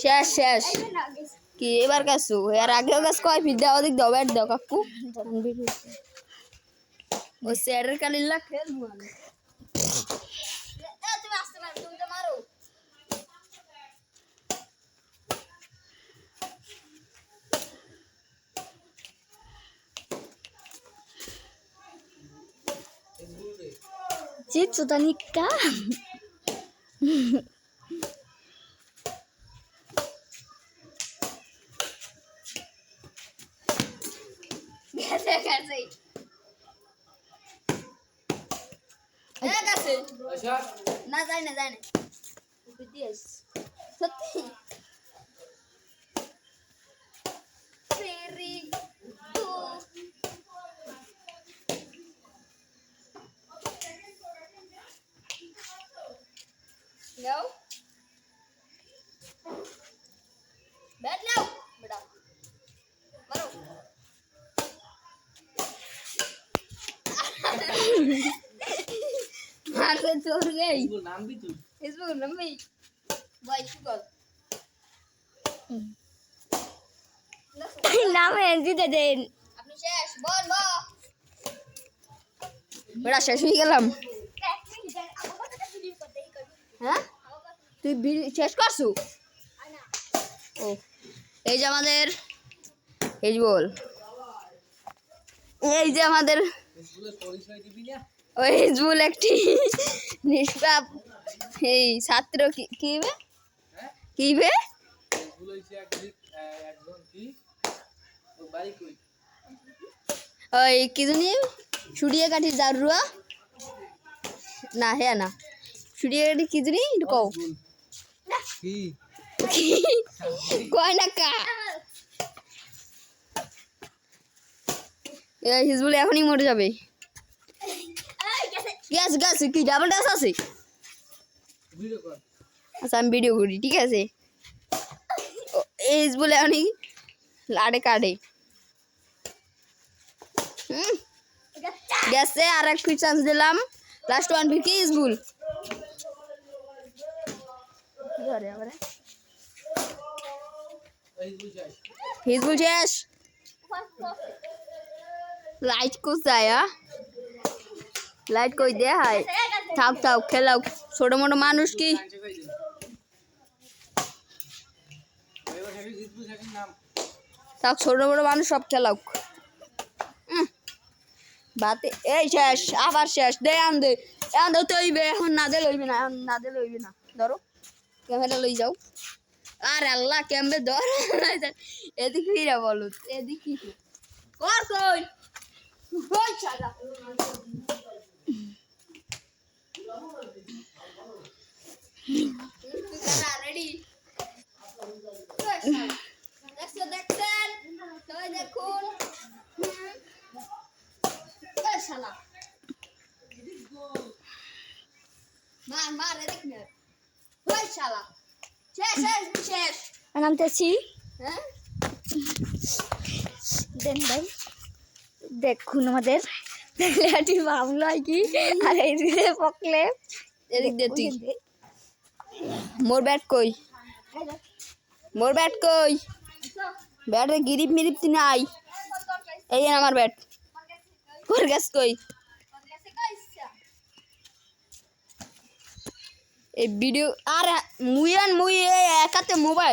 শেষ শেষ কি এবার কাছু এর আগেও গাছ কয় ফিট দাও দিক দাও ব্যাট দাও কাকু ও স্যারের কালিল্লা খেলবো আমি তুমি আসতে পারো তুমি তো মারো Ciccio Tanica. না যাই না সত্যি No. Bad now. Beda. Baru. Masa chor gayi. Isbo naam bhi tu. Isbo naam bhi. Boy shukol. Naam hai Anjita Jain. Apni shesh bon bo. Beda shesh hi gelam. হ্যাঁ তুই শেষ করছু ও এই যে আমাদের হিজবুল এই যে আমাদের ওই হিজবুল একটি নিষ্পাপ এই ছাত্র কি বে ওই কি জানি ছুড়িয়ে কাটি জারুয়া না হ্যাঁ না ছুড়িয়ে কাটি কি জানি কও কয় না কা হিজবুল এখনই মরে যাবে গ্যাস গ্যাস কি ডাবল ডাস আছে আচ্ছা আমি ভিডিও করি ঠিক আছে হিজবুল এখনই লাড়ে কাটে গ্যাসে আর এক ফিট চান্স দিলাম লাস্ট ওয়ান ফিট কি হিজবুল হিজবুল শেষ লাইট কোথায় লাইট কই দে হাই থাক থাক খেলাও ছোট মোটো মানুষ কি থাক ছোট মোটো মানুষ সব খেলাও বাতে এই শেষ আবার শেষ দে আন্দে তো হইবে এখন না দে লইবি না না দে লইবি না ধরো ক্যামেরা লই যাও আর আল্লাহ ক্যামেরা ধর এদিক ফিরা বলো এদিক কি কর কই কই শালা রেডি দেখছেন তো দেখুন শালা মার এদিক না কই শালা শেষ নামতেছি হ্যাঁ দেন ভাই দেখুন আমাদের প্লেয়ারটি মামলা কি আর এই দিকে পকলে এদিক দে তুই মোর ব্যাট কই ব্যাটে গিরিপ মিরিপ তুই নাই এই আমার ব্যাট তোর গ্যাস কই এই ভিডিও আর মুই একাতে মোবাইল